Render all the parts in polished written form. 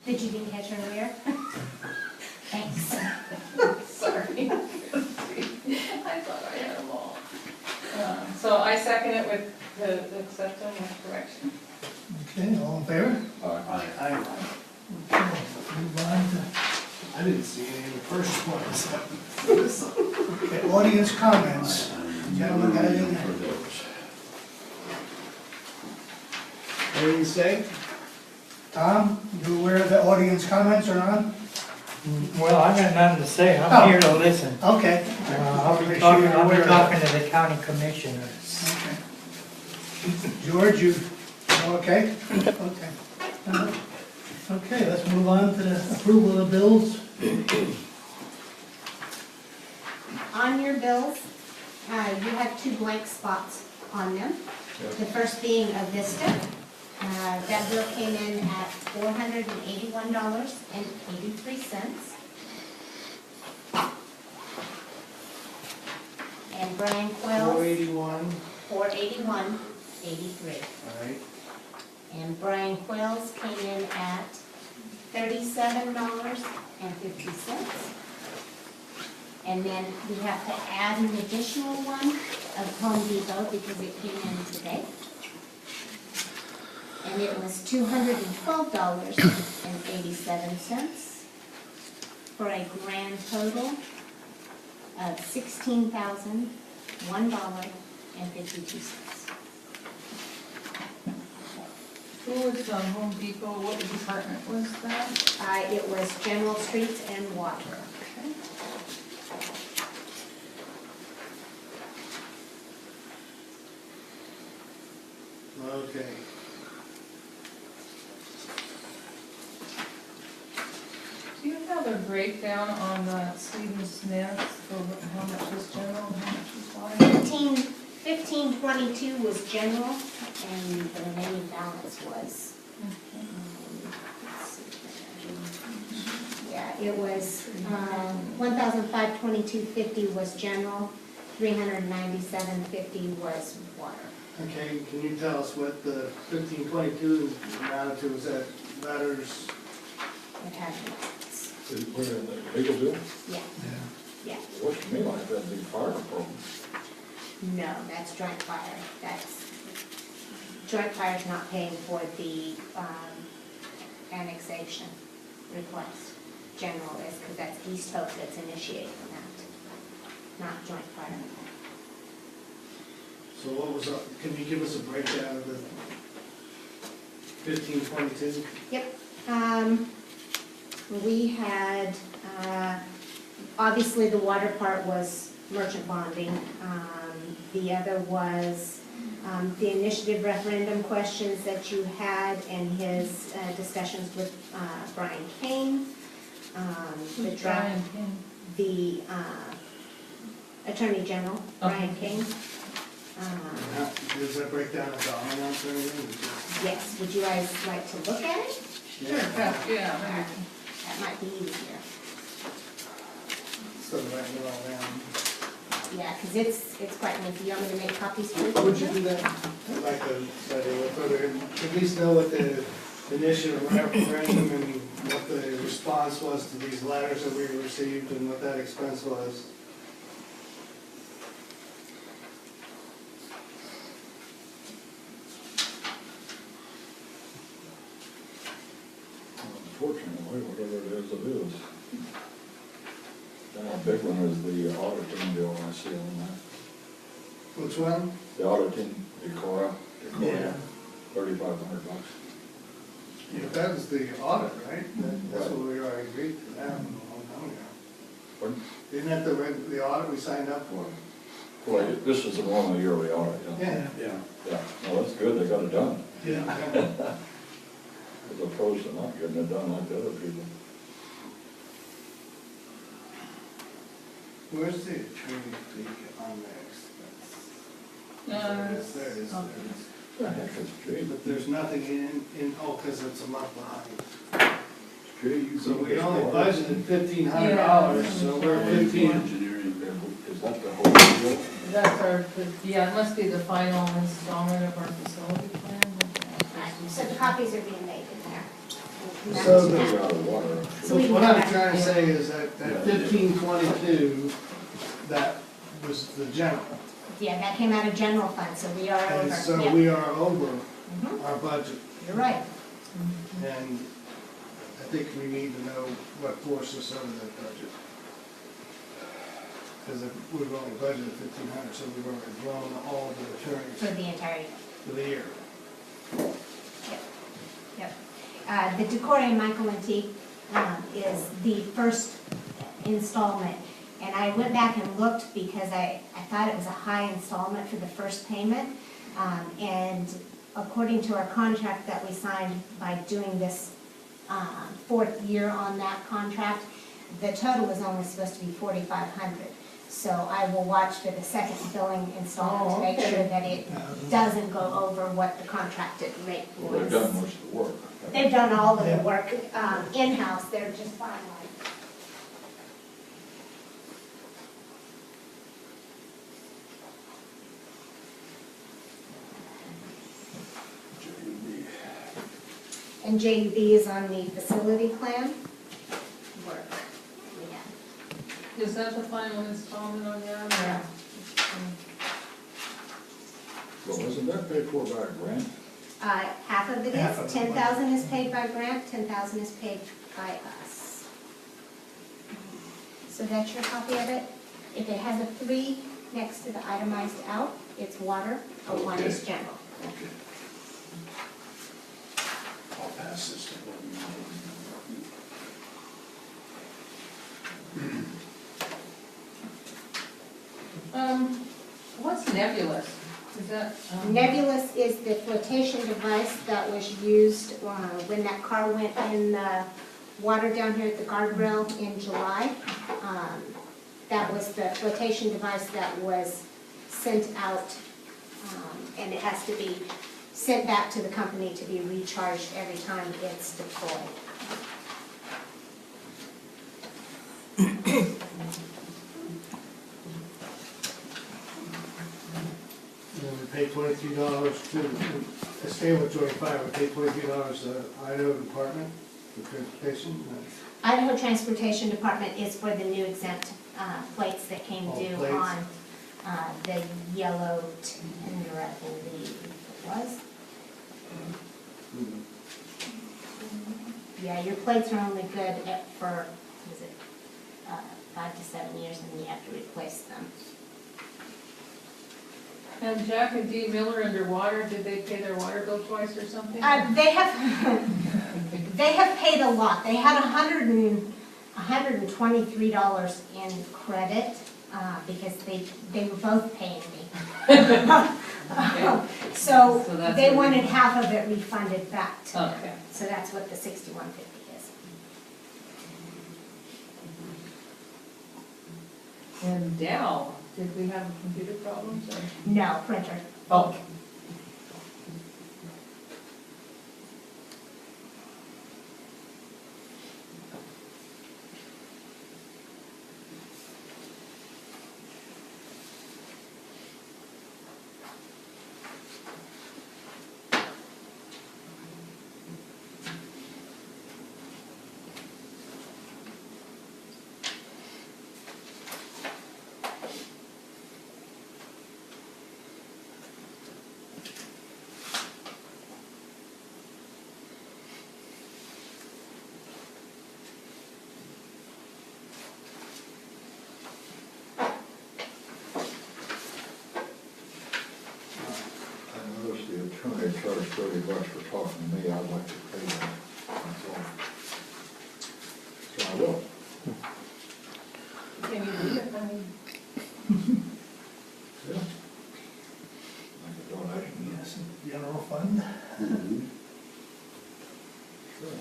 That you didn't catch earlier? Thanks. Sorry. I thought I had them all. So I second it with the acceptance and correction. Okay, all in favor? I Okay, move on to, I didn't see any in the first one. okay, audience comments. Gentlemen, got anything to say? Tom, you aware of the audience comments or not? Well, I got nothing to say, Oh. I'm here to listen. Okay. I'll be Make talking, sure you're I'll be aware of talking to the county commissioners. Okay. George, you okay? Okay. Okay, let's move on to the approval of the bills. On your bills, you have 2 blank spots on them. The first being a Vista. That bill came in at $481.83. And Brian Quells, 481, $481.83. all right. And Brian Quells came in at $37.50. And then we have to add an additional one of Home Depot because it came in today. And it was $212.87 for a grand total of $16,001.52. Who was Home Depot, what department was that? It was general streets and water. Okay. Do you have a breakdown on Stephen Smith for how much was general and how much was water? 1522 was general, and the remaining balance was, let's see. Yeah, it was 1,522.50 was general, 397.50 was water. Okay, can you tell us what the 1522 amounted to? Was that letters? It had, Did you put it in the legal bill? yeah, yeah. Looks to me like that'd be fire department. No, that's joint fire. Joint fire's not paying for the annexation request. General is, because that's East Hope that's initiating that, not joint fire. So what was up, can you give us a breakdown of the 1522? Yep. We had, obviously the water part was merchant bonding. The other was the initiative referendum questions that you had and his discussions with Brian Kane. The Brian King. the Attorney General, Brian King. Does that break down the dollar amounts or anything? Yes, would you guys like to look at it? Sure, yeah, maybe. That might be easier. So writing it all down. Yeah, because it's quite lengthy. You want me to make copies for you? Would you do that? I'd like to, at least know what the initiative referendum and what the response was to these letters that we received and what that expense was. Unfortunately, whatever it is, it is. Then a big one is the auditing bill I see on that. Which one? The auditing, Decorah, Yeah. $3,500. Yeah, that was the audit, right? That's what we already agreed to that a long time ago. Pardon? Isn't that the audit we signed up for? Well, this is the one yearly audit, yeah. Yeah. Yeah, well, that's good, they got it done, Yeah. as opposed to not getting it done like the other people. Where's the attorney fee on the expense? There it is, there it is. Yeah, heck, it's true. But there's nothing because it's a month behind. True. So we only budgeted $1,500, so we're 15. Is that the whole deal? That's our, yeah, it must be the final installment of our facility plan. I So the copies are being made in there. So the- You're out of water. So we What can I'm go trying to back. say is that 1522, that was the general. Yeah, that came out of general fund, so we are And over. so Yeah. we are over Mhm. our budget. You're right. And I think we need to know what forced us over that budget. Because if we've only budgeted 1,500, so we've already blown all the For attorneys the entire, for the year. yep. The Decoria Michael Antique is the first installment. And I went back and looked because I thought it was a high installment for the first payment. And according to our contract that we signed by doing this fourth year on that contract, the total is only supposed to be 4,500. So I will watch for the second billing installment to make Oh, okay. sure that it doesn't go over what the contracted rate was. Well, they've done most of the work. They've done all of the Yeah. work in-house, they're just finalizing. And JUB is on the facility plan work. Yeah. Is that the final installment on that? Yeah. Well, isn't that paid for by a grant? Half of it Half of is, it. 10,000 is paid by grant, 10,000 is paid by us. So that's your copy of it. If it has a 3 next to the itemized out, it's water, a 1 is Okay. general. Okay. I'll pass this to them. What's nebulous? Is that? Nebulous is the flotation device that was used when that car went in the water down here at the guardrail in July. That was the flotation device that was sent out, and it has to be sent back to the company to be recharged every time it's deployed. And then we pay $23 to, stay with 25, we pay $23 to Idaho Department for transportation. Idaho Transportation Department is for the new exempt plates that came Oh, due plates. on the yellow tender, I believe it was. Yeah, your plates are only good for, is it, 5 to 7 years, and then you have to replace them. And Jack and Dee Miller underwater, did they pay their water bill twice or something? They have, they have paid a lot. They had $123 in credit, because they were both paying me. So So that's they what- wanted half of it refunded back to them. Okay. So that's what the $61.50 is. And Dell, did we have computer problems or? No, printer. Oh. I noticed the attorney charged $30 for talking to me, I'd like to pay that, that's all. So I will. Can you do it? I mean, Yeah. Like a donation. Yes, general fund. Sure.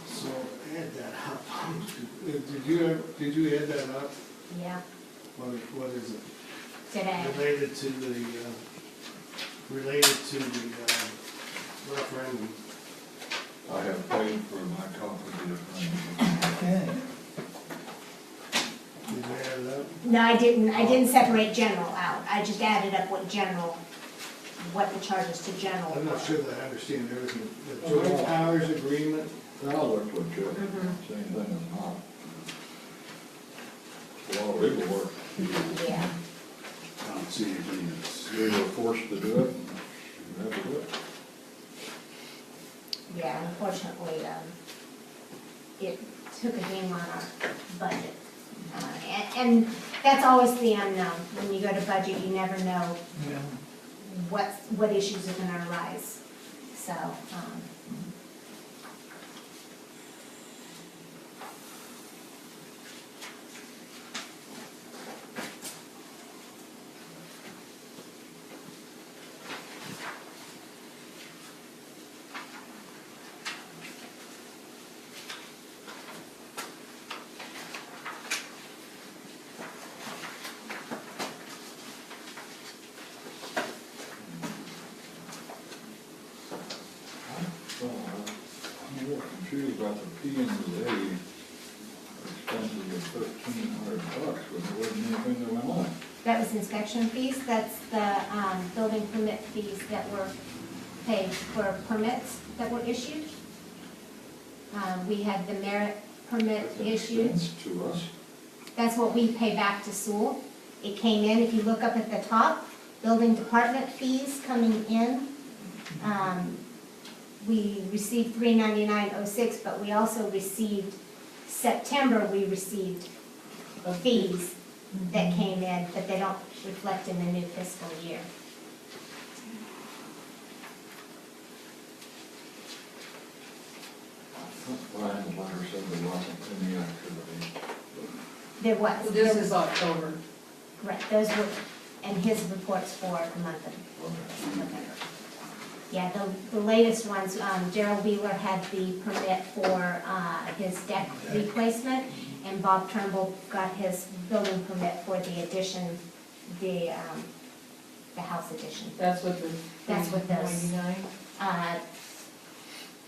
So add that up. Did you add that up? Yeah, What is it? today. Related to the referendum. I have paid for my copy of the referendum. Okay. Did you add it up? No, I didn't separate general out, I just added up what the charges to general were. I'm not sure that I understand everything. The joint powers agreement, I'll look legit, see anything is not. A lot of legal work. Yeah, I don't see anything that's, we were forced to do it, you have to do it. yeah, unfortunately, it took a ding on our budget. And that's always the unknown, when you go to budget, you never know Yeah. what issues are gonna arise, so, I'm a little confused about the P and Z expenses of $1,300 when there wasn't anything that went on. that was inspection fees, that's the, building permit fees that were paid for permits that were issued. We had the merit permit That's an issued. expense to us. That's what we pay back to Sewell. It came in, if you look up at the top, building department fees coming in. We received $399.06, but we also received, September, we received fees that came in, but they don't reflect in the new fiscal year. Brian's letter said there wasn't any activity. There was. This is October. Right, those were, and his reports for the month of November. Yeah, the latest ones, Gerald Wheeler had the permit for his deck replacement, and Bob Turnbull got his building permit for the addition, the house addition. That's what the. That's what those- 99?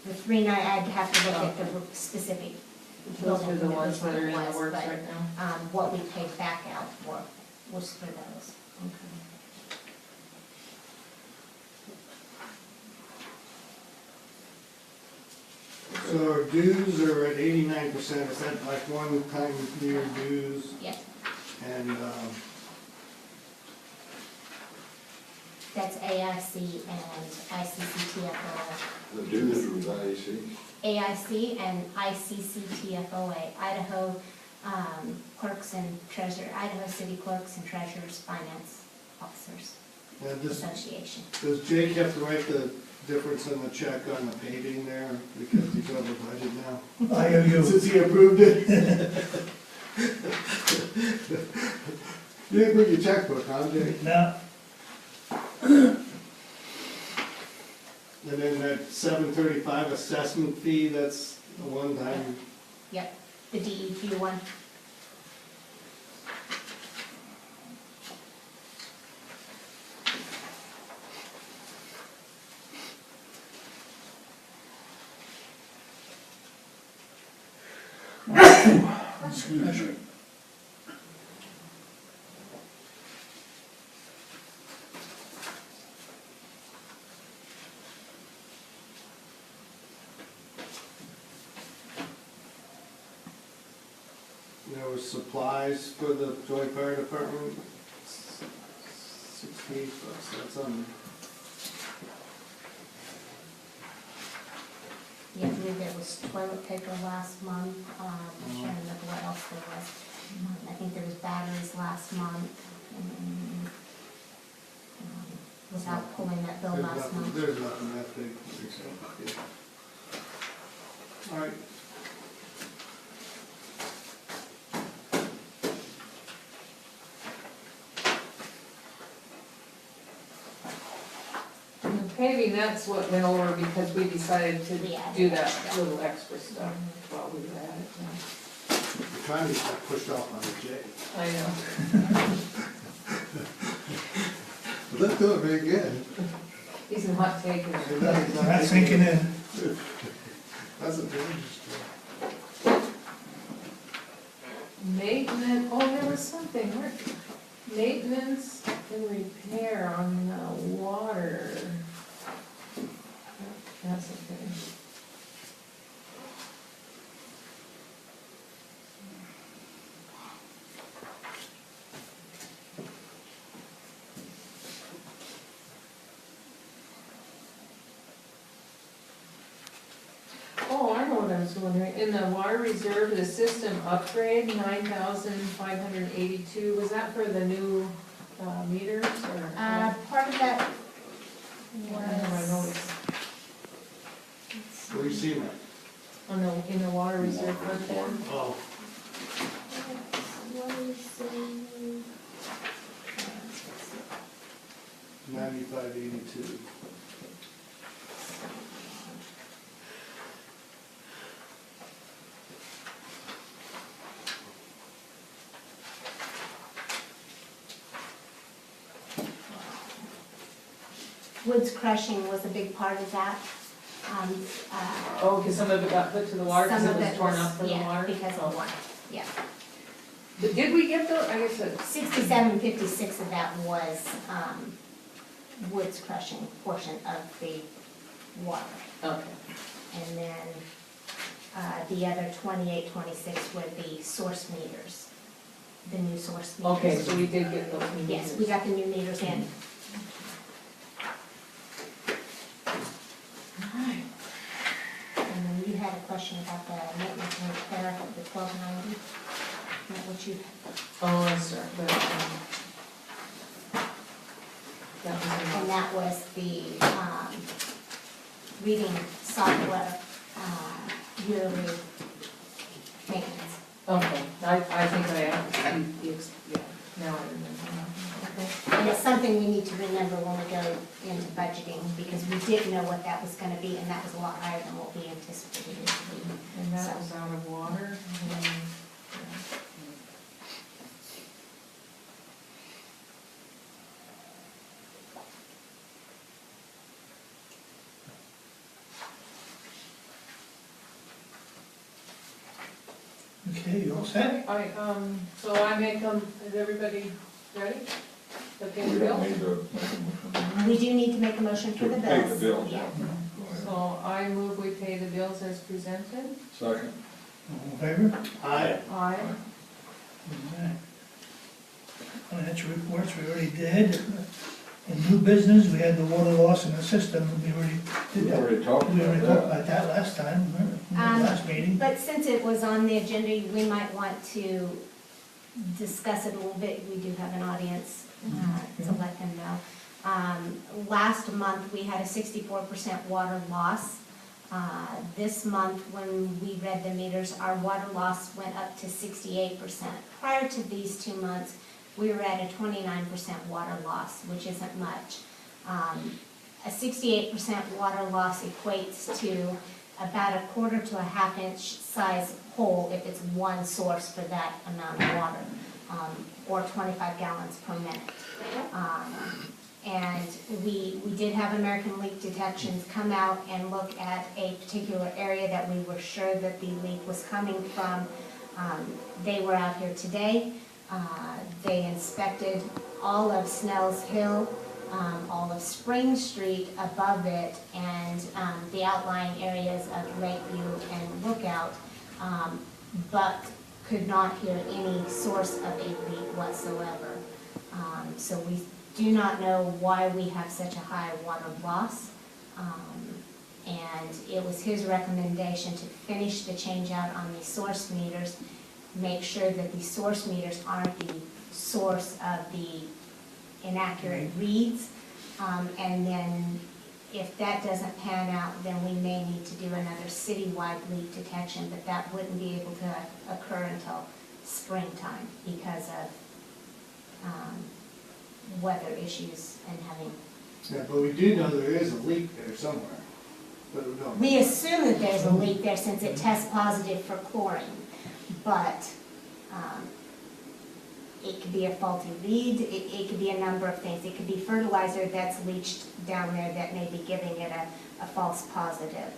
The 3.9, I'd have to look at the specific Those are building the permit, ones which that one are it in the was, works but, right now. what we paid back out for was for those. so our dues are at 89%, is that like one-time year dues? Yes, And, that's AIC and ICCTFOA. The dues was IEC. AIC and ICCTFOA, Idaho clerks and treasurer, Idaho city clerks and treasurers, finance officers and association. does Jake have to write the difference in the check on the paving there, because he's over budget now? IOU. Since he approved it? You didn't bring your checkbook, huh, Jake? Now, And then that $735 assessment fee, that's a one-time, Yep, the DEQ one. Excuse me. there was supplies for the joint fire department. $68, that's on, Yeah, I believe there was toilet paper last month, I'm trying to remember what else there was. I think there was batteries last month, and, without pulling that bill last month. there's nothing that big, yeah. All right. And paving, that's what went over because we decided to Yeah. do that little extra stuff while we were at it. You're trying to get pushed off on the J. I know. Let's do it very good. He's not taking it. It's not sinking in. That's a dangerous Maintenance, oh, there was something, where, maintenance and repair on the water. That's okay. Oh, I know what I was wondering, in the water reserve, the system upgrade, 9,582, was that for the new meters or? Part of that I have my was. notes. Where you see that? On the, in the water reserve fund there. Oh, What is the? 9582. Woods crushing was a big part of that. Oh, because some of it got put to the water because Some it of was it torn was- up for the yeah, water? because of the water, yeah. But did we get those, I guess it, 6756 of that was, woods crushing portion of the water. okay. And then, the other 2826 were the source meters, the new source meters. Okay, so we did get those meters. Yes, we got the new meters in. Alright. And then you had a question about the maintenance and repair of the 1290. Is that what you, Oh, yes, sir, but, that was and in that was the, reading software, yearly maintenance. okay, I think I have, yeah, now I remember. Okay. And it's something we need to remember when we go into budgeting, because we did know what that was gonna be, and that was a lot higher than what we anticipated it to be. And that So- was out of water, and then, Okay, you all set? so I make them, is everybody ready? Okay, We Bill? don't need to make a motion. We do need to make a motion for the To bills. pay the bills, Yeah. yeah. Go ahead. So I move we pay the bills as presented. Second. All in favor? Aye. Aye. Okay. Financial reports, we already did. In new business, we had the water loss in the system, we already did We that. already talked We already about talked that. about that last time, in the last meeting. But since it was on the agenda, we might want to discuss it a little bit. We do have an audience to let them know. Last month, we had a 64% water loss. This month, when we read the meters, our water loss went up to 68%. Prior to these 2 months, we were at a 29% water loss, which isn't much. A 68% water loss equates to about a quarter to a half inch size hole if it's one source for that amount of water, or 25 gallons per minute. And we did have American Leak Detections come out and look at a particular area that we were sure that the leak was coming from. They were out here today. They inspected all of Snell's Hill, all of Spring Street above it, and the outlying areas of Lakeview and Lookout, but could not hear any source of a leak whatsoever. So we do not know why we have such a high water loss. And it was his recommendation to finish the change out on the source meters, make sure that the source meters aren't the source of the inaccurate reads. And then if that doesn't pan out, then we may need to do another citywide leak detection, but that wouldn't be able to occur until springtime because of weather issues and having. Yeah, but we do know there is a leak there somewhere, but we don't. We assume that there's a leak there since it tests positive for chlorine, but It could be a faulty reed, it could be a number of things. It could be fertilizer that's leached down there that may be giving it a false positive.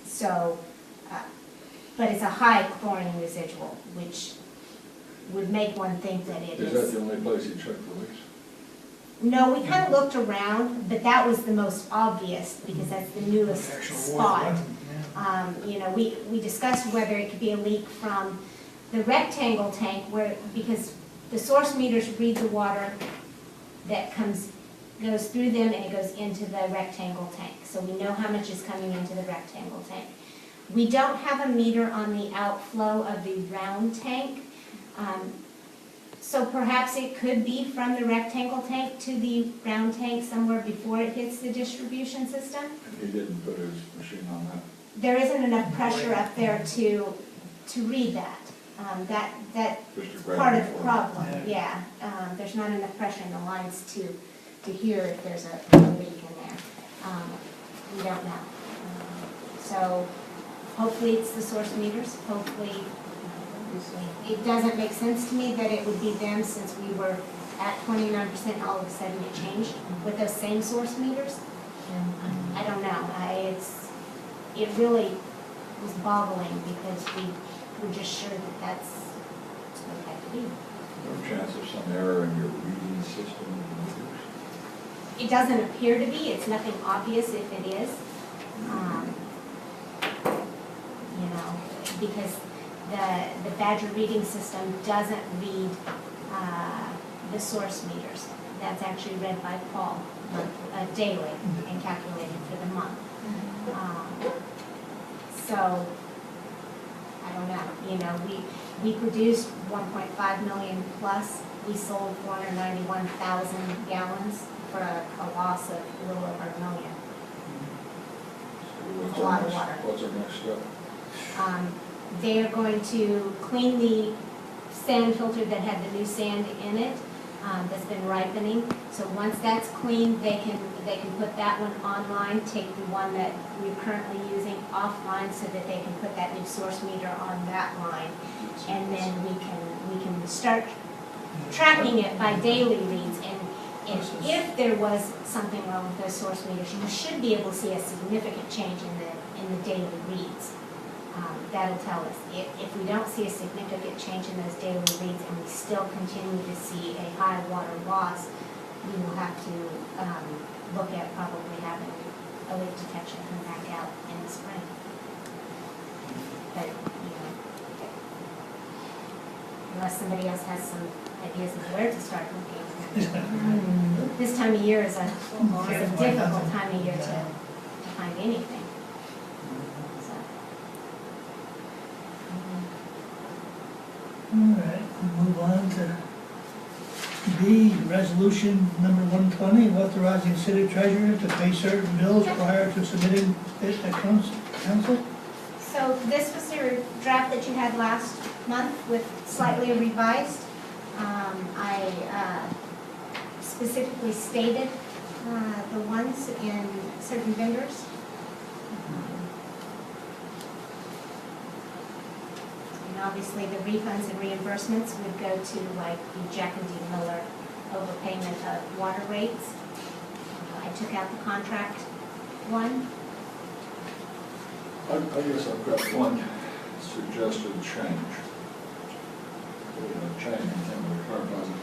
So, but it's a high chlorine residual, which would make one think that it Is that the only place you check the leaks? No, we kind of looked around, but that was the most obvious because that's the newest Actual spot. water, yeah. You know, we discussed whether it could be a leak from the rectangle tank where, because the source meters read the water that goes through them and it goes into the rectangle tank. So we know how much is coming into the rectangle tank. We don't have a meter on the outflow of the round tank. So perhaps it could be from the rectangle tank to the round tank somewhere before it hits the distribution system. And he didn't put his machine on that? There isn't enough pressure up there to read that. That's Just a part of ground the for- problem, yeah. There's not enough pressure in the lines to hear if there's a leak in there. We don't know. So hopefully it's the source meters, hopefully. It doesn't make sense to me that it would be them since we were at 29% and all of a sudden it changed with those same source meters. I don't know, it really was boggling because we were just sure that that's what it had to be. No chance of some error in your reading system? It doesn't appear to be, it's nothing obvious if it is. You know, because the Badger reading system doesn't read the source meters. That's actually read by Paul daily and calculated for the month. So, I don't know, you know, we produced 1.5 million plus, we sold 491,000 gallons for a loss of a little over $1 million. What's A lot our of next- water. What's our next step? They are going to clean the sand filter that had the new sand in it, that's been ripening. So once that's cleaned, they can put that one online, take the one that we're currently using offline so that they can put that new source meter on that line. And then we can start tracking it by daily reads. And if there was something wrong with those source meters, you should be able to see a significant change in the daily reads. That'll tell us. If we don't see a significant change in those daily reads and we still continue to see a high water loss, we will have to look at probably having a leak detection come back out in the spring. But, you know, unless somebody else has some ideas of where to start looking. This time of year is a difficult time of year to find anything. So. All right, we'll move on to B, resolution number 120, authorizing city treasurer to pay certain bills prior to submitting it to council. So this was your draft that you had last month with slightly revised. I specifically stated the ones in certain vendors. And obviously the refunds and reimbursements would go to like the Jack and D Miller overpayment of water rates. I took out the contract one. I guess I've got one suggested change. Change in terms of clarifying.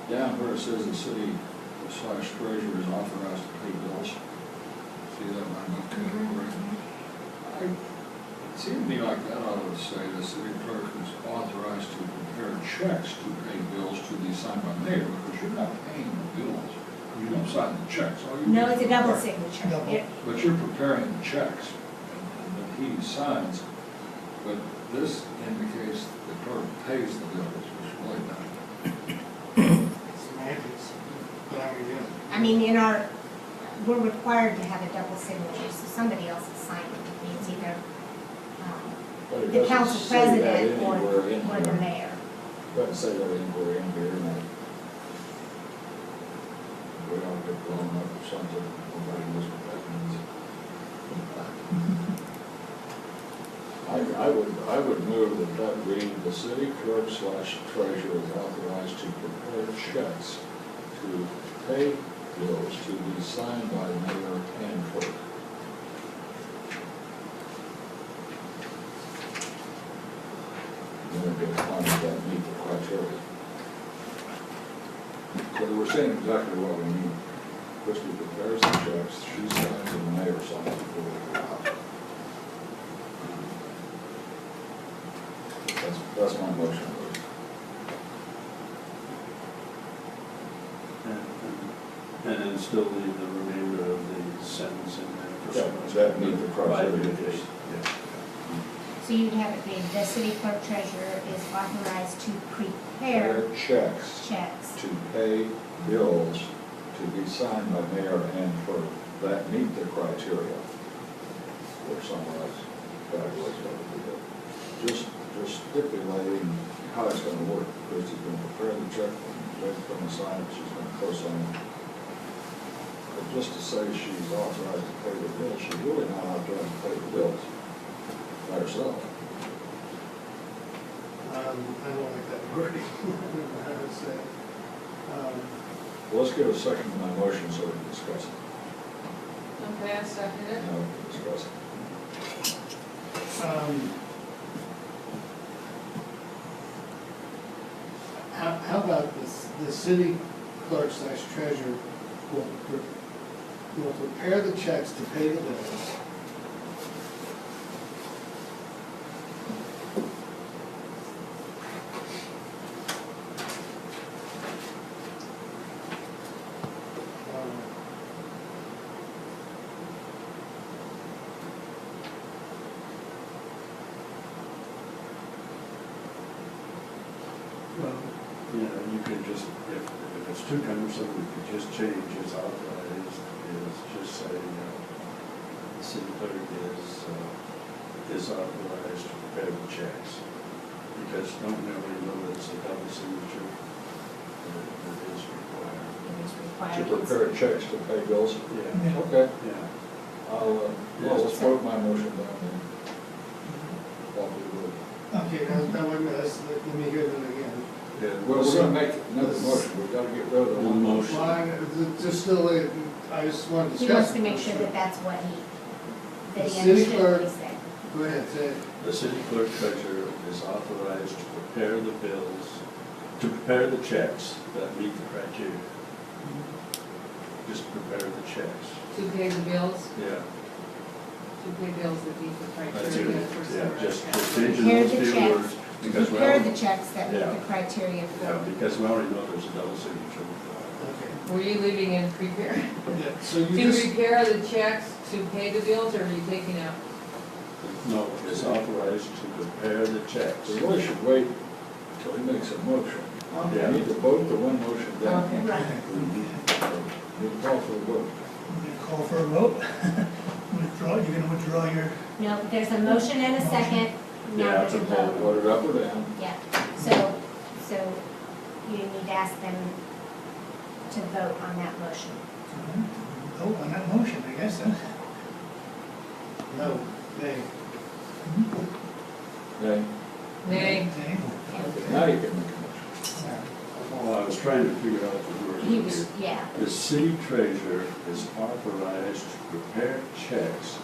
Down where it says the city slash treasurer is authorized to pay bills. See that line up there? It seemed to me like that ought to say the city clerk is authorized to prepare checks to pay bills to be signed by the mayor, because you're not paying the bills. You don't sign the checks. All you No, do it's a is double prepare. signature. Double. But you're preparing the checks, and he signs, but this indicates the clerk pays the bills, which really doesn't. Semantics. But I mean, yeah. I mean, we're required to have a double signature, so somebody else is signing. It's either But it the doesn't council say that president anywhere in or the here. mayor. Doesn't say that anywhere in here, and we don't get blown up or something, nobody knows what that means. I would move that read, the city clerk / treasurer is authorized to prepare checks to pay bills to be signed by mayor and clerk. Then it'd be fine if that meet the criteria. So we're saying exactly what we need. Christie prepares the checks, she signs, and the mayor signs before they go out. That's my motion. And then still leave the remainder of the sentence in there. for Yeah, someone that meet the to criteria. provide the date. Yeah. So you'd have it read, the city clerk treasurer is authorized to prepare Prepare checks checks. to pay bills to be signed by mayor and clerk that meet the criteria. Or summarize, categories of what we did. Just stipulating how it's gonna work. Christie's gonna prepare the check, Jake's gonna sign it, she's gonna co-sign it. But just to say she's authorized to pay the bill, she's really not authorized to pay the bills by herself. I don't like that wording. I don't know how to say it. Well, let's give a second to my motion so we can discuss it. Okay, I second it. Now we can discuss it. How about the city clerk / treasurer will prepare the checks to pay the bills. Well, you know, you could just, if it's too cumbersome, you could just change is authorized, is just say, the city clerk is authorized to prepare the checks. Because don't never know that it's a double signature that is required. It is To required. prepare checks to pay bills? Yeah, Okay, yeah. well, let's vote my motion down then. What we would. Okay, now wait a minute, let me hear that again. Yeah, Well, we're gonna make another motion, we've gotta get rid of the one motion. Well, just still, I just want to He discuss. wants to make sure that that's what The he city understood what he clerk- said. Go ahead, say it. The city clerk treasurer is authorized to prepare the bills, to prepare the checks that meet the criteria. Just prepare the checks. To pay the bills, Yeah. to pay bills that meet the That's criteria it. for Yeah, summary just account. changing Prepare those the few checks. words. Because we Prepare already, the checks that meet Yeah. the criteria yeah, for. because we already know there's a double signature. Okay. Were you leaving in prepare? Yeah, so you To just, prepare the checks to pay the bills, or are you taking out? No, it's authorized to prepare the checks. We really should wait until he makes a motion. Yeah. We need to vote the one motion down. Okay. Right. Need to call for the vote. We're gonna call for a vote. Withdraw, you're gonna withdraw your, No, there's a motion and a second, now Yeah, there's a to vote. Vote it up or down. Yeah, so you need to ask them to vote on that motion. vote on that motion, I guess, then. no, nay. Okay, Nay. Okay. now you can make a motion. Well, I was trying to figure out the word. He was, yeah, The city treasurer is authorized to prepare checks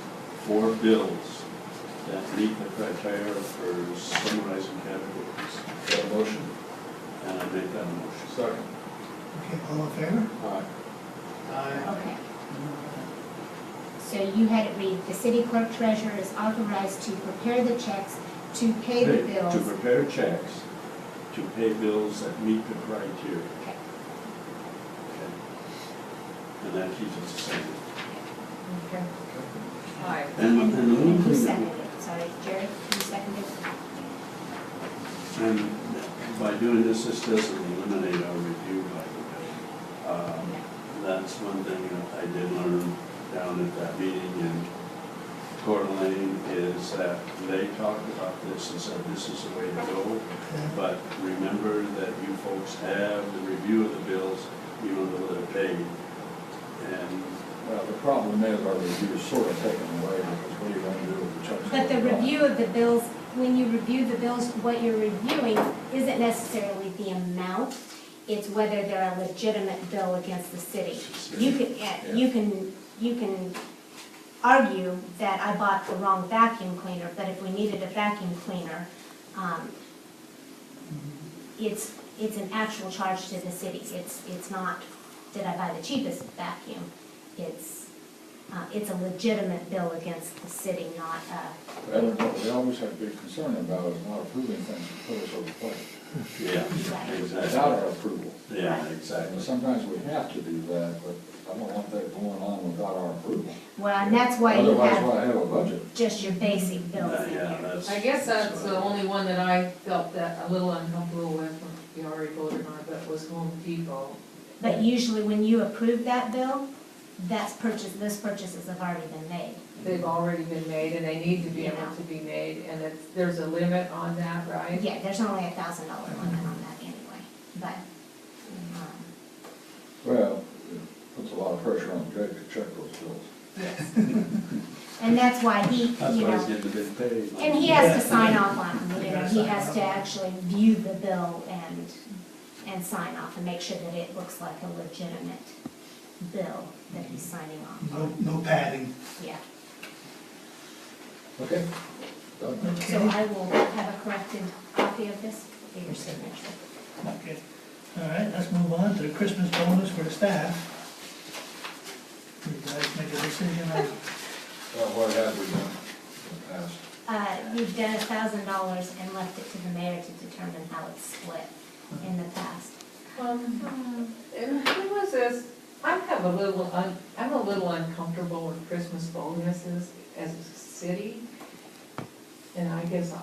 for bills that meet the criteria for summarizing categories. Got a motion? And I make that motion. Second. Okay, all in favor? Aye. Aye. okay. So you had it read, the city clerk treasurer is authorized to prepare the checks to pay the To bills. prepare checks to pay bills that meet the criteria. Okay. Okay. And that keeps it the same. Okay. Aye. And the And one who thing that, seconded it? Sorry, Jerry, you seconded it? and by doing this, this doesn't eliminate our review by the way. That's one thing that I did learn down at that meeting in Coeur d'Alene is that they talked about this and said this is the way to go. But remember that you folks have the review of the bills, even though they're paid. And Well, the problem is our review is sort of taken away because what are you going to do with the checks? But the review of the bills when you review the bills, what you're reviewing isn't necessarily the amount, it's whether they're a legitimate bill against the city. You can argue that I bought the wrong vacuum cleaner, but if we needed a vacuum cleaner, it's an actual charge to the city. It's not, did I buy the cheapest vacuum? It's a legitimate bill against the city, not a, What we always have to be concerned about is not approving things that put us over the plate, Yeah, Right. without exactly. our approval. Yeah, And exactly. sometimes we have to do that, but I don't want that going on without our approval. well, and that's why you Otherwise, have why have a budget? just your basic bills in Yeah, here. that's. I guess that's the only one that I felt that a little uncomfortable with, we already voted on it, but was Home Depot. But usually when you approve that bill, those purchases have already been made. They've already been made and they need to be able to be made, and there's a limit on that, right? Yeah, there's only $1,000 limit on that anyway, but, Well, it puts a lot of pressure on Jake to check those bills. yes. And that's why he, That's you why he's know, getting the big pay. and he has to sign off on them, you know, he has to actually view the bill and sign off and make sure that it looks like a legitimate bill that he's signing off No, on, no padding. yeah. Okay. Done. So Okay, I will have a corrected copy of this for your signature. okay. All right, let's move on to the Christmas bonus for the staff. You guys make a decision on, What have we done in the past? You've done $1,000 and left it to the mayor to determine how it's split in the past. And who was this? I'm a little uncomfortable with Christmas bonuses as a city. And I guess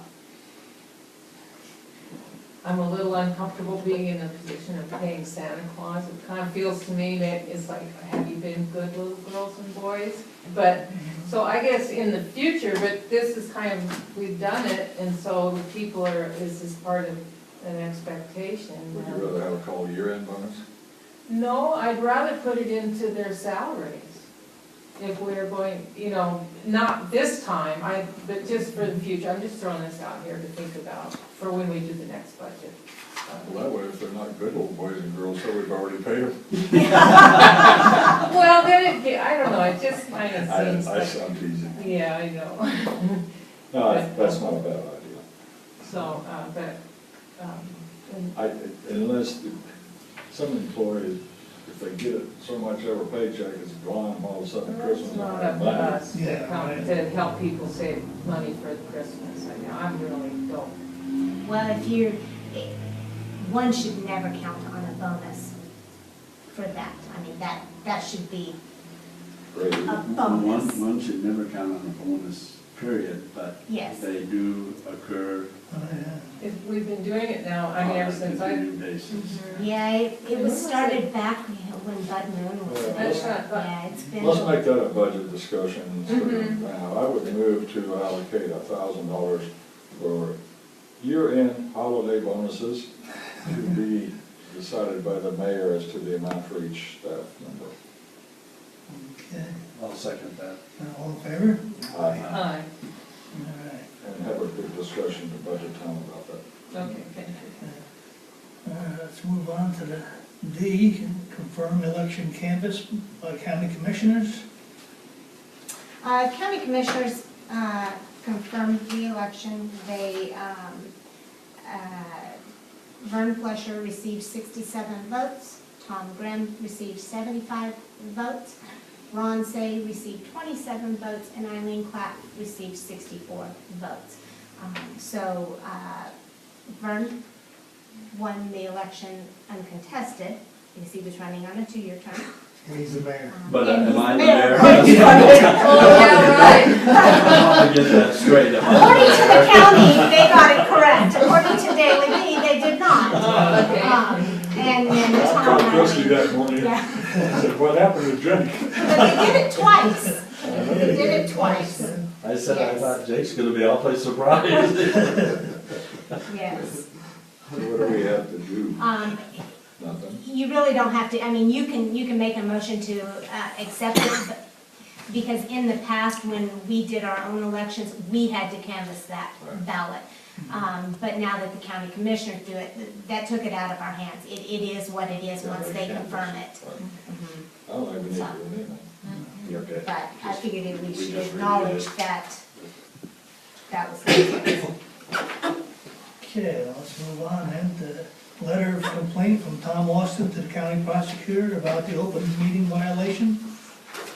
I'm a little uncomfortable being in a position of paying Santa Claus. It kind of feels to me that it's like, have you been good little girls and boys? But, so I guess in the future, but this is kind of, we've done it, and so the people this is part of an expectation. Would you rather have it called year-end bonus? No, I'd rather put it into their salaries. If we're going, not this time, but just for the future, I'm just throwing this out here to think about for when we do the next budget. Well, that way, if they're not good little boys and girls, so we've already paid them. Well, then I don't know, it just kind of I seems like, sound teasing. yeah, I know. No, that's not a bad idea. So, Unless some employees, if they get so much every paycheck, it's gone, all of a sudden Christmas. it's not up to us to Yeah, right. to help people save money for Christmas. I really don't. Well, one should never count on a bonus for that. I mean, that should be Great. a bonus. One should never count on a bonus, period, but Yes. they do occur oh, yeah. We've been doing it now, on ever a since I. continued basis. Yeah, it was started back when Bud Moon was Yeah. there. That's right, but- Yeah, it's been. Let's make that a budget discussion instead of Mhm. now. I would move to allocate $1,000 for year-end holiday bonuses to be decided by the mayor as to the amount for each staff member. Okay, I'll second that. all in favor? Aye. Hi, All right. And have a good discussion to budget time about that. okay, thank you. Let's move on to the D, confirm election canvas by county commissioners. County commissioners confirmed the election. Vern Flesher received 67 votes, Tom Grimm received 75 votes, Ron Say received 27 votes, and Eileen Clapp received 64 votes. So Vern won the election uncontested, because he was running on a 2-year term. He's the mayor. But And am I the he's mayor. mayor? Oh, yeah, right. I want to get that straight. Am I the According to the mayor? county, they got it correct. According to Daily Me, they did not. Oh, okay. And then I Tom. called Christie that morning, Yeah, I said, what happened to Jake? but they did it twice. They did it twice, I said, I Yes. thought Jake's gonna be awfully surprised. yes. What do we have to do? Nothing. You really don't have to, I mean, you can make a motion to accept it, because in the past, when we did our own elections, we had to canvass that ballot. But now that the county commissioners do it, that took it out of our hands. It is what it is once they confirm it. I don't think we need to So- do anything. Okay. But I figured that we We should just acknowledge reviewed that that was the case. Okay, let's move on then to letter of complaint from Tom Austin to the county prosecutor about the open meeting violation.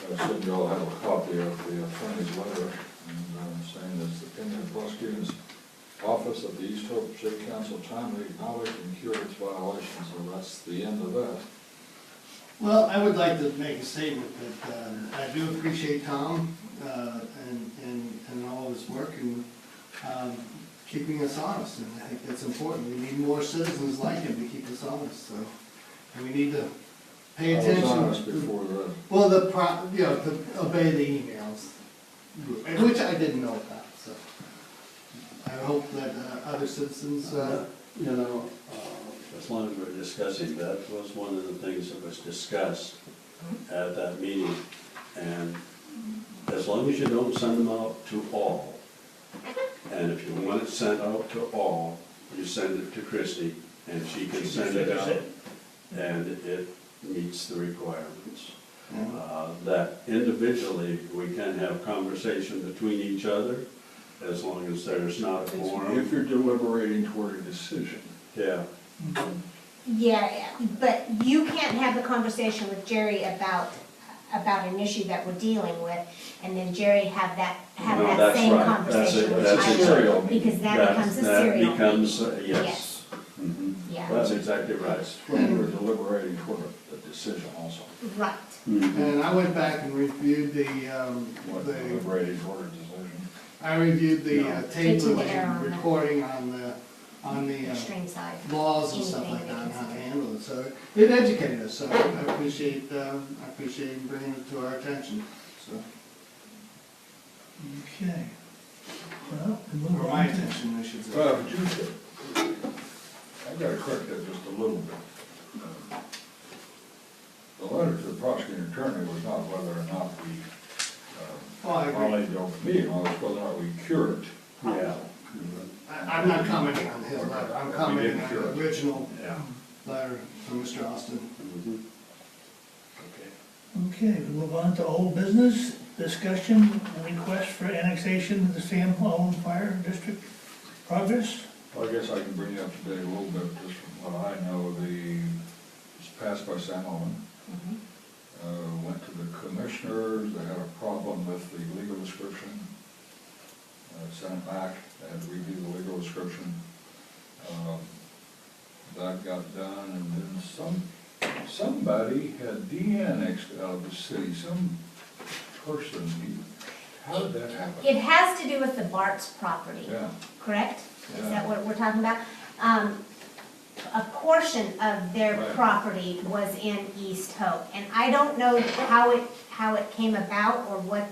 I assume you all have a copy of the attorney's letter, and saying that the opinion of the prosecutor's office of the East Hope City Council timely acknowledged and cured its violations, so that's the end of that. Well, I would like to make a statement that I do appreciate Tom and all of his work and keeping us honest, and I think that's important. We need more citizens like him to keep us honest, so, and we need to pay I attention. was honest before that. Well, to obey the emails, which I didn't know about, so. I hope that other citizens, You know, as long as we're discussing, that was one of the things that was discussed at that meeting. And as long as you don't send them out to all, and if you want it sent out to all, you send it to Christie, and she can send it out, and it meets the requirements. That individually, we can have conversation between each other, as long as there's not a If quorum. you're deliberating toward a decision. Yeah, Yeah, but you can't have the conversation with Jerry about an issue that we're dealing with, and then Jerry have No, that that's same right. conversation with That's it. Tyler, because that becomes a serial. That becomes, meeting. yes. Mhm. Yeah, That's exactly right. That's when we're deliberating toward a decision also. right. Mhm. and I went back and reviewed We're the deliberating toward a decision. I reviewed the No. tape Taking the error on and the- recording on the Extreme side. laws and stuff Anything like that that, and how to consider. handle it, so it educated us, so I appreciate him bringing it to our attention, so, Okay. Well, we move or my on to, attention, I should say. But I gotta correct that just a little bit. The letter to the prosecuting attorney was not whether or not we Well, I agree. violated the open meeting law, it was whether or not we cured it. Yeah, I'm not commenting on his letter, I'm commenting on sure. the original yeah. letter from Mr. Austin. Mhm. Okay. okay, we move on to old business, discussion, and request for annexation of the Sam Hall Fire District. Progress? Well, I guess I can bring you up to date a little bit, just from what I know, it's passed by Sam Owen. Went to the commissioners, they had a problem with the legal description. Sent it back, they had to review the legal description. That got done, and then somebody had de-annexed out of the city, some person, how did that happen? It has to do with the Bart's property, Yeah, correct? Is Yeah. that what we're talking about? A portion of their Right. property was in East Hope, and I don't know how it came about or what,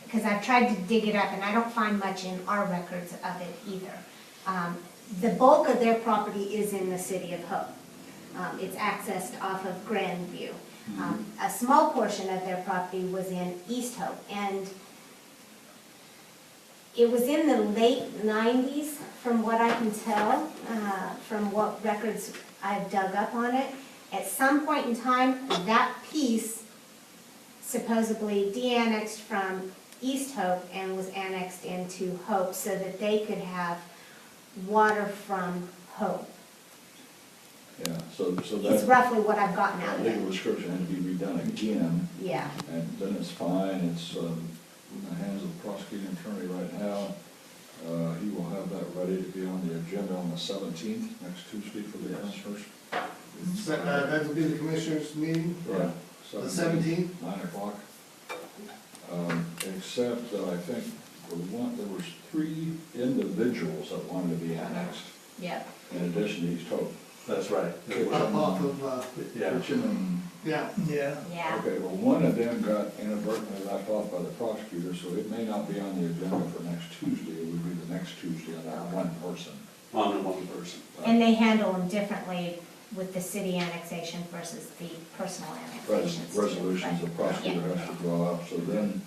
because I've tried to dig it up and I don't find much in our records of it either. The bulk of their property is in the city of Hope. It's accessed off of Grandview. A small portion of their property was in East Hope, and it was in the late 90s, from what I can tell, from what records I've dug up on it. At some point in time, that piece supposedly de-annexed from East Hope and was annexed into Hope so that they could have water from Hope. yeah, so It's that roughly what I've gotten out of legal it. description had to be redone again. Yeah, And then it's fine, it's in the hands of the prosecuting attorney right now. He will have that ready to be on the agenda on the 17th, next Tuesday for the commissioners. That will be the commissioners' meeting, Yeah. the 17th? 9 o'clock. Except that I think there was 3 individuals that wanted to be annexed, yeah. in addition to East Hope. That's right. Up off of, Yeah. Kitchen and yeah, Yeah. Yeah. okay, well, one of them got inadvertently left off by the prosecutor, so it may not be on the agenda for next Tuesday. It would be the next Tuesday on that one person. On one person. And they handle them differently with the city annexation versus the personal annexations. too. Resolutions the But, prosecutor yeah. has to draw up, so then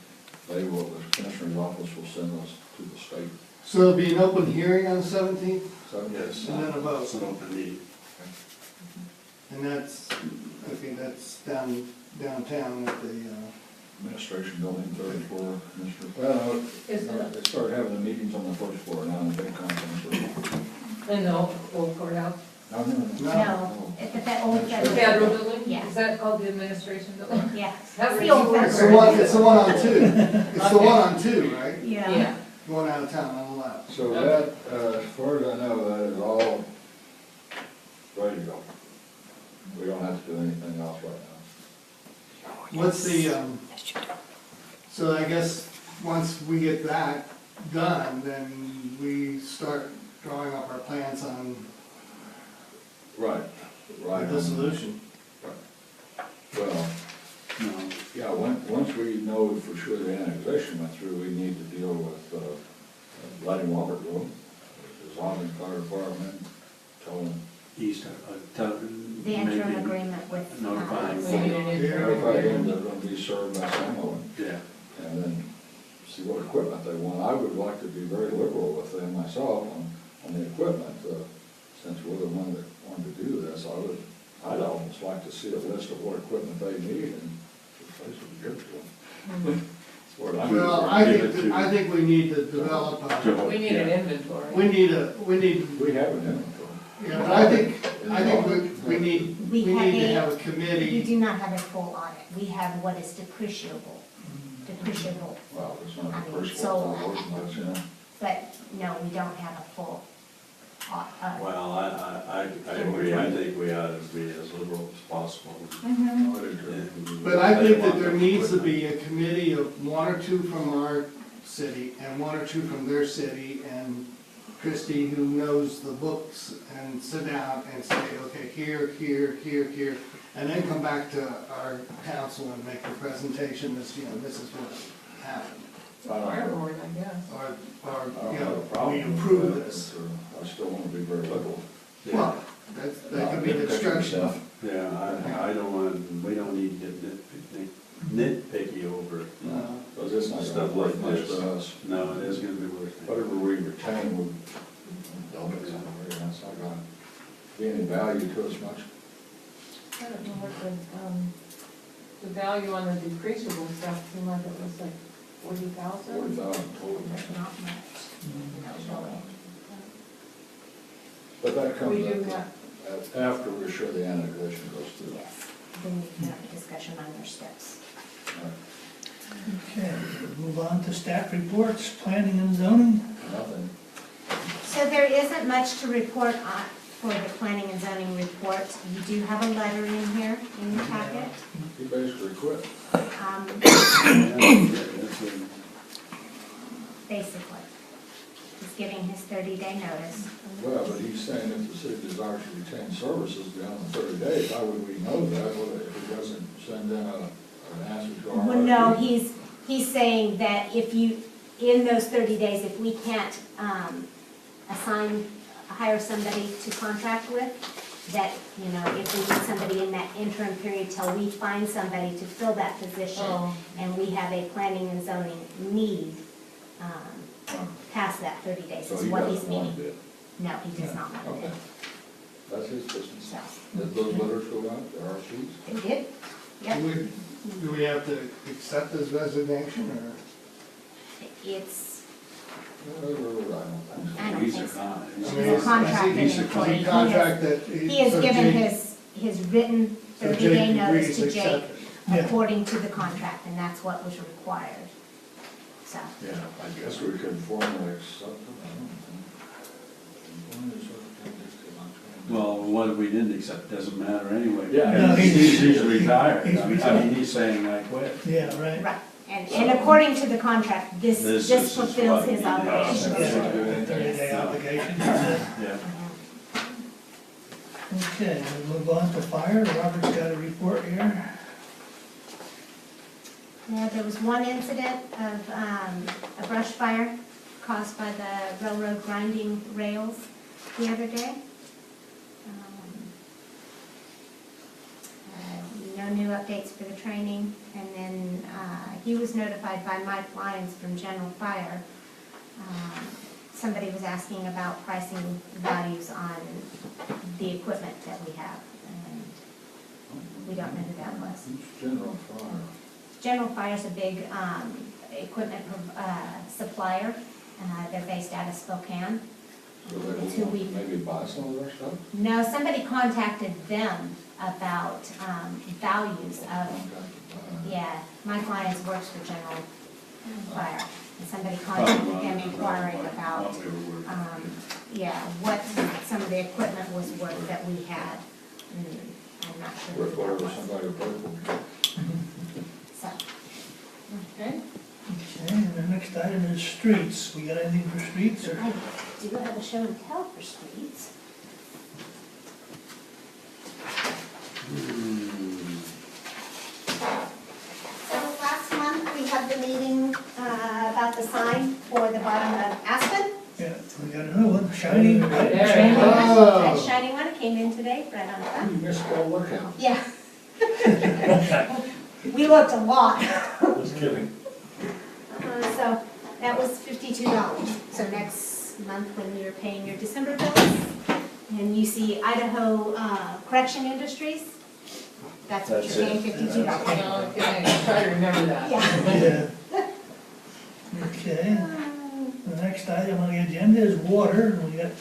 they will, the commissioner's office will send those to the state. So there'll be an open hearing on the 17th, So, Yes. and then a vote. It's an open meeting. And that's, I think that's downtown at the, Administration building, third floor, commissioner. Well, Is no, they started having the meetings on the first floor now, in the big conference room. in the old courthouse? No. No, at the old The federal. federal building? Yeah. Is that called the administration building? Yeah, That's the old it's the federal. one, it's the one on 2. It's the one on 2, right? Yeah. Going out of town on the left. So that, as far as I know, that is all ready to go. We don't have to do anything else right now. What's the, so I guess, once we get that done, then we start drawing up our plans on Right, right. the dissolution. Well, No, yeah, once we know for sure the annexation went through, we need to deal with letting Walker go, the zoning fire department, tell them, East, The interim agreement with. Notifying. We need an interim. notify them they're gonna be served by someone, Yeah. and then see what equipment they want. I would like to be very liberal with them myself on the equipment, since we're the one that wanted to do this. I'd almost like to see a list of what equipment they need, and the place would be good to them. That's what I would Well, say. I think we need to develop a, We need an inventory. we need, We have an inventory. yeah, but I think we need to have a We committee. do not have a full audit. We have what is depreciable. Well, it's not I the mean, first so- one, but, you know. But no, we don't have a full Well, I agree, I think we ought to be as liberal as possible. Mhm. But I think that there needs to be a committee of 1 or 2 from our city and 1 or 2 from their city, and Christie, who knows the books, and sit down and say, okay, here, and then come back to our council and make the presentation, this is what happened. Fire board, I guess. Or, I don't you have a know, problem we with approve that, this. but, I still want to be very liberal. Well, that could be the instruction. Yeah, I don't want, we don't need to nitpicky over it. Because it's not Stuff going to work like much this. for us. No, it is gonna be worth it. Whatever we retain, we'll dump it somewhere, that's not going to be any value to us much. I don't know what the value on the depreciable stuff seemed like it was like 40,000. 40,000 total. not much. No, no. But that comes We do up after we're sure the annexation goes through. Yes, then you can have a discussion on your steps. Right. Okay, we'll move on to staff reports, planning and zoning. Nothing. So there isn't much to report on for the planning and zoning report. You do have a letter in here in your packet. He basically quit. Basically, he's giving his 30-day notice. Well, but he's saying if the city desires to retain services beyond the 30 days, how would we know that if he doesn't send in an answer to our? Well, no, he's saying that if you, in those 30 days, if we can't hire somebody to contract with, that, if we need somebody in that interim period till we find somebody to fill that position, Oh. and we have a planning and zoning need past that 30 days, So is he what he's doesn't want meaning. to bid. No, he does not want to Okay. do. That's his business. So, Did those letters go out, there are sheets? they did? Yep. Do we have to accept his resignation, or? It's, I don't think so. I don't He's think a so. con. He's I mean, a is contracted he- employee. He contracted. He has given his written 30-day notice to Jake Yeah. according to the contract, and that's what was required. So, Yeah, I guess we could formally accept it. Well, what if we didn't accept, doesn't matter anyway. Yeah. No, He's retired, he's I mean, retired. he's saying I quit. Yeah, right. right, and according to the contract, this This just is fulfills what his he does. obligations. Yeah, 30-day obligation, that's it. Yeah. Okay, we'll move on to fire. Robert's got a report here. Yeah, there was one incident of a brush fire caused by the railroad grinding rails the other day. no new updates for the training. And then he was notified by Mike Lyons from General Fire. Somebody was asking about pricing values on the equipment that we have, and we don't know who that was. It's General Fire. General Fire's a big equipment supplier. They're based out of Spokane. So they It's who we, will maybe buy some of their stuff? no, somebody contacted them about values of, yeah, Mike Lyons works for General Fire. And somebody contacted them inquiring about, yeah, what some of the equipment was worth that we had. I'm not sure With who that whatever was. somebody will pay for. So, Okay. Okay, and the next item is streets. We got anything for streets or? I do have a show and tell for streets. So last month, we had the meeting about the sign for the bottom of Aspen. Yeah, we got another one, shiny. There you shiny. go. That shiny one came in today, right on time. You missed all look at. Yeah. We looked a lot. Just kidding. So that was $52. So next month, when you're paying your December bills, and you see Idaho Correction Industries, that's what you're That's paying it. $52. Okay, try to remember that. Yeah. Yeah. Okay, the next item on the agenda is water. We got,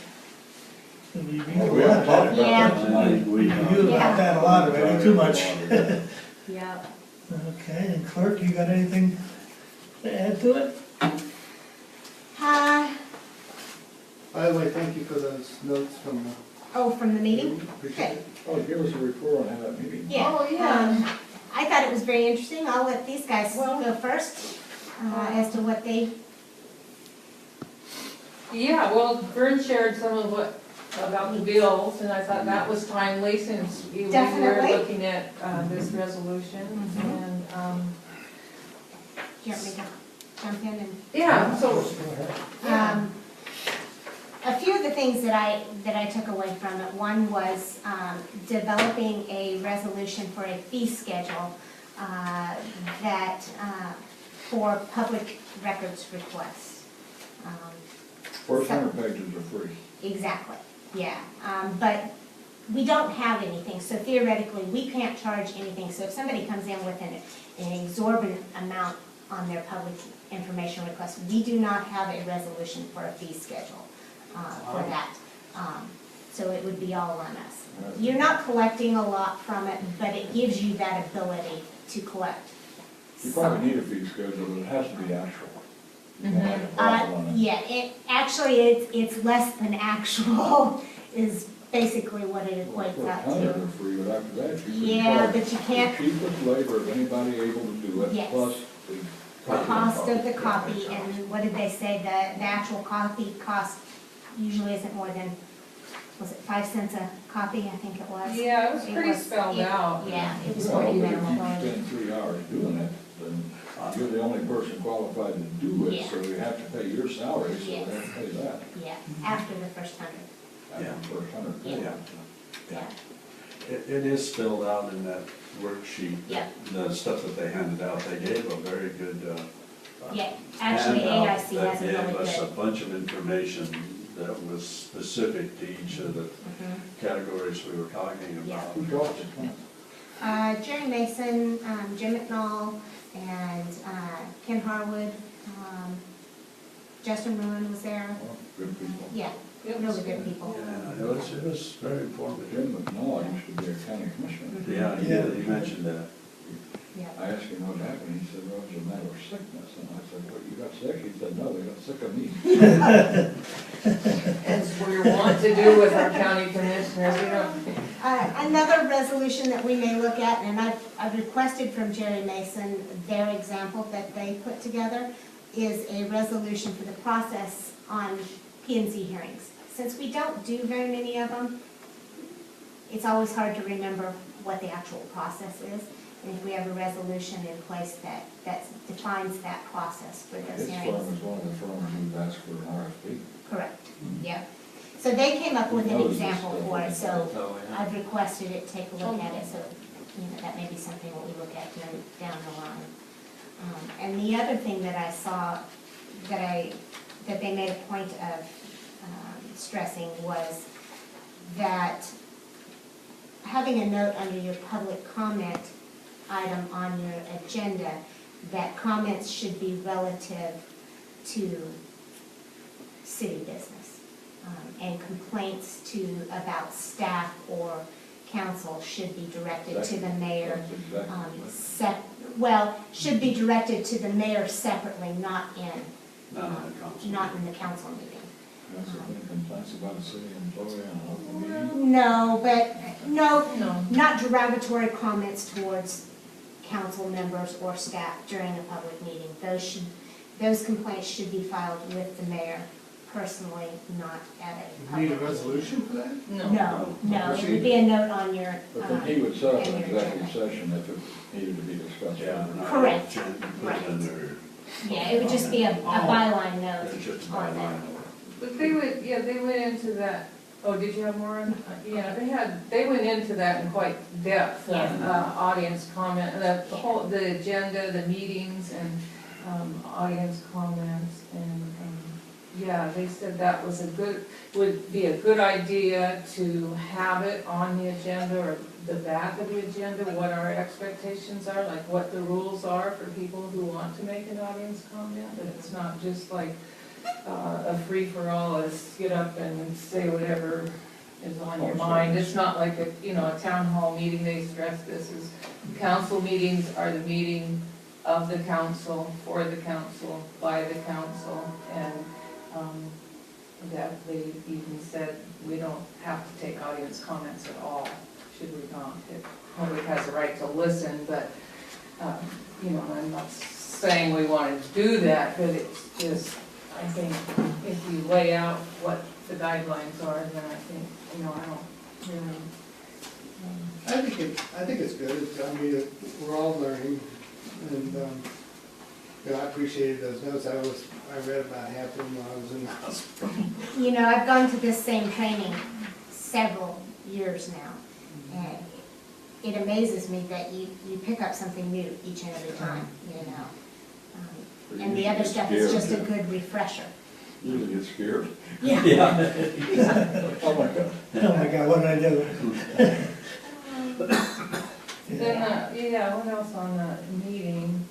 we read We haven't talked about Yeah. that tonight. We knew about that a lot already, too much. Yeah. Okay, and clerk, you got anything to add to it? By the way, thank you for those notes from the. Oh, from the meeting? Appreciate it. Oh, give us a report on how that meeting. Yeah. Oh, yeah. I thought it was very interesting. I'll let these guys go first as to what they, Yeah, well, Vern shared some of what, about the bills, and I thought that was timely since we were Definitely. looking at this resolution. Mhm. And, do you want me to jump in and? yeah, so, A few of the things that I took away from it, one was developing a resolution for a fee schedule that, for public records requests. First 100 pages are free. Exactly, yeah, but we don't have anything, so theoretically, we can't charge anything. So if somebody comes in with an exorbitant amount on their public information request, we do not have a resolution for a fee schedule for that. So it would be all on us. You're not collecting a lot from it, but it gives you that ability to collect. You probably need a fee schedule, but it has to be actual. Mhm. Yeah, it's less than actual is basically what it equates out For 100 to. are free, but after that, you can Yeah, charge but you can't, the cheapest labor of anybody able to do it, Yes. plus the. the cost of the copy, and what did they say, the actual copy cost usually isn't more than, was it 5 cents a copy, I think it was? yeah, it was It pretty was- spelled it- out. Yeah, it was Well, pretty but if you minimal. spend 3 hours doing it, then you're the only person qualified to do it, Yeah. so you have to pay your salary, so you Yes. have to pay that. Yeah, after the first 100, After the first 100. Yeah. Yeah. It is spelled out in that worksheet. Yeah. The stuff that they handed out, they gave a very good, Yeah, actually handout AIC has a really that gave us a good. bunch of information that was specific to each of the Mhm. categories we were talking Yeah. about. Who dropped it? Jerry Mason, Jim McNall, and Ken Harwood, Justin Ruin was there. Well, good people. Yeah, really good people. Yeah, it was very informative. Jim McNaught used to be a county commissioner. Yeah, he mentioned that. Yeah. I asked him what happened, he said, well, it was a matter of sickness, and I said, what, you got sick? He said, no, they got sick of me. As we want to do with our county commissioners, we don't, Another resolution that we may look at, and I've requested from Jerry Mason, their example that they put together, is a resolution for the process on P and Z hearings. Since we don't do very many of them, it's always hard to remember what the actual process is. And if we have a resolution in place that defines that process for those His firm hearings. is one of the firms who asked for an RFP. Correct, yeah. So they came up with an Knows this example stuff. for it, so Oh, yeah. I've requested it, take a look at it, so that may be something that we look at down the line. And the other thing that I saw, that they made a point of stressing was that having a note under your public comment item on your agenda, that comments should be relative to city business. And complaints about staff or council should be directed to the mayor. That's exactly Should be directed to the mayor separately, not in the council meeting. That's the thing, complaints about a city employee on an open meeting. No, not derogatory comments towards council members or staff during a public meeting. Those complaints should be filed with the mayor personally, not at a You need a public meeting. resolution for that? No, it would be a note on your, But then he would set up in an your executive agenda. session if it needed to be discussed. Yeah. Correct. Put it in there. Yeah, it would just be a byline note It's just a on byline. that. But they went into that, oh, did you have more on? Yeah, they went into that in quite depth, audience comment, the agenda, the meetings and audience comments and, they said that was would be a good idea to have it on the agenda or the back of the agenda, what our expectations are, like what the rules are for people who want to make an audience comment, that it's not just like a free-for-all, is get up and say whatever is on your mind. It's not like a town hall meeting, they stress this, is council meetings are the meeting of the council, for the council, by the council, and that they even said we don't have to take audience comments at all, should we not? The public has a right to listen, but, I'm not saying we want to do that, but it's just, I think if you lay out what the guidelines are, then I think, I don't really. I think it's good. We're all learning, and, I appreciated those notes. I read about half of them when I was in the hospital. I've gone to this same training several years now, and it amazes me that you pick up something new each and every time, And the other stuff is just a good refresher. Usually get scared. Yeah. Oh my God. Oh my God, what did I do? Then, what else on the meeting?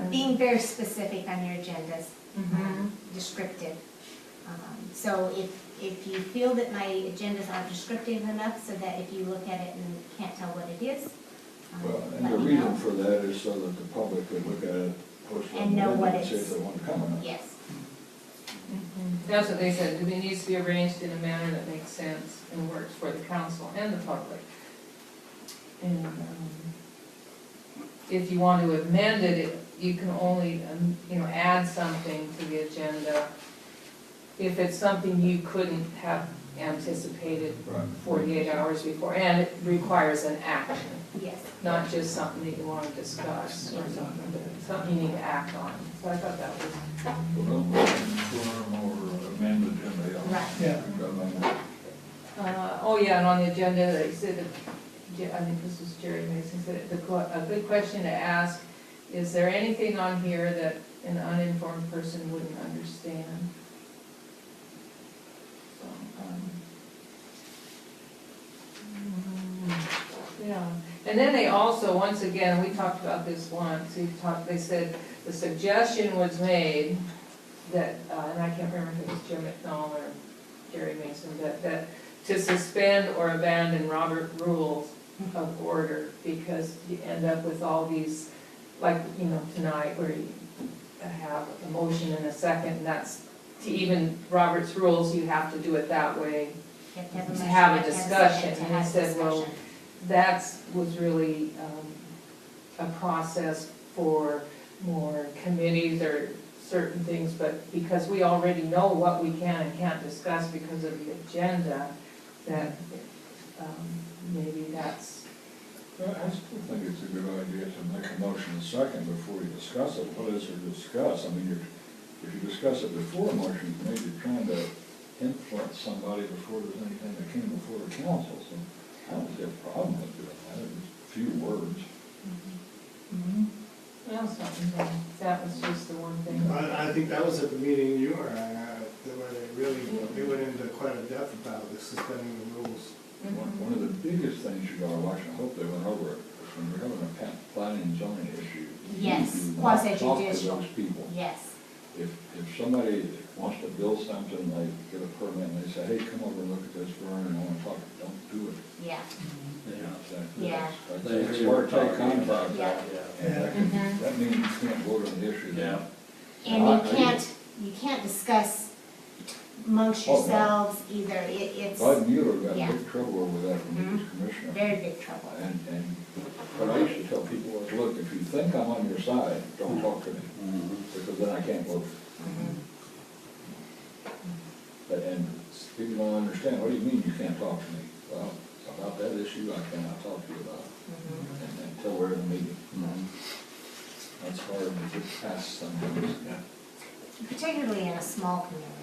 Being very specific on your agendas, Mhm. descriptive. So if you feel that my agendas aren't descriptive enough, so that if you look at it and can't tell what it is, Well, and let the me reason know. for that is so that the public could look at it, push them, And know what and see if it's- they want to comment. Yes. That's what they said, it needs to be arranged in a manner that makes sense and works for the council and the public. And if you want to amend it, you can only, add something to the agenda if it's something you couldn't have anticipated Right. 48 hours before, and it requires an action, Yes. not just something that you want to discuss or something, but something you need to act on. So I thought that was, Confirm or amend the agenda. Right. Yeah. and on the agenda, they said that, I think this was Jerry Mason, said a good question to ask, is there anything on here that an uninformed person wouldn't understand? So, yeah, and then they also, once again, we talked about this once, they said the suggestion was made that, and I can't remember if it was Jim McDonald or Jerry Mason, that to suspend or abandon Robert rules of order, because you end up with all these, like, tonight, where you have a motion and a second, and that's, to even Robert's rules, you have to do it that way. You have to have a To motion, have a you have to discussion, second to and he have said, well, discussion. That was really a process for more committees or certain things, but because we already know what we can and can't discuss because of the agenda, that maybe that's, Well, I still think it's a good idea to make a motion a second before you discuss it. What is there to discuss? I mean, if you discuss it before a motion, maybe you're trying to influence somebody before there's anything that came before the council, so I don't see a problem with doing that. few words. Well, something, that was just the one thing. I think that was at the meeting you were at, where they went into quite a depth about the suspending the rules. One of the biggest things you gotta watch, and I hope they went over it, is when you're having a planning and zoning issue. Yes, you do not quasi-judicial. Talk to those people. Yes. If somebody wants to build something, they get a permit and they say, hey, come over and look at this, Vern, and I wanna talk, don't do it. Yeah. Yeah. They It's were work take talking contract. Yeah. Mhm. That means you can't vote on the issue. Yeah. And you can't discuss amongst Oh, no. yourselves either, it's Bud Mueller got in Yeah. big trouble over that when he was commissioner. very big trouble. And what I used to tell people was, look, if you think I'm on your side, don't talk to me, because then I can't vote. But, and people don't understand, what do you mean you can't talk to me? Well, about that issue, I cannot talk to you about, until we're in a meeting. That's hard to get past sometimes. Particularly in a small community.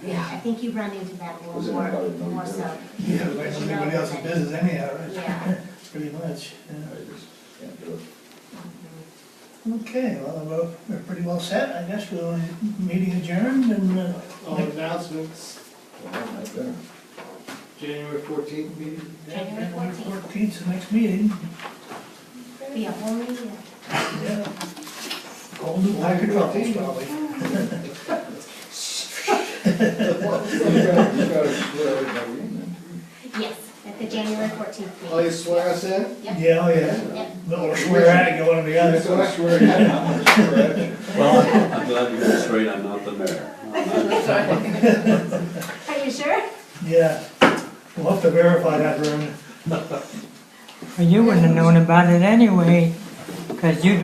Yeah. I think you run into that a Because little everybody knows more so. better. Yeah, like everybody else's business anyhow, right? Yeah. Pretty much, yeah. I just can't do it. Okay, well, we're pretty well set, I guess, we'll, meeting adjourned, and, All announcements, Well, right there. January 14th meeting. January 14th. 14th 's the next meeting. Be a whole new year. Yeah. Whole new pack of troubles, probably. You gotta swear everybody in then. Yes, at the January 14th Oh, you meeting. swear us in? Yep. Yeah, oh, yeah. Yep. Or swear at it, go one or the You other. gotta swear in, I'm gonna swear at you. Well, I'm glad you got straight, I'm not the mayor. Are you sure? Yeah, we'll have to verify that, Vern. Well, you wouldn't have known about it anyway, 'cause you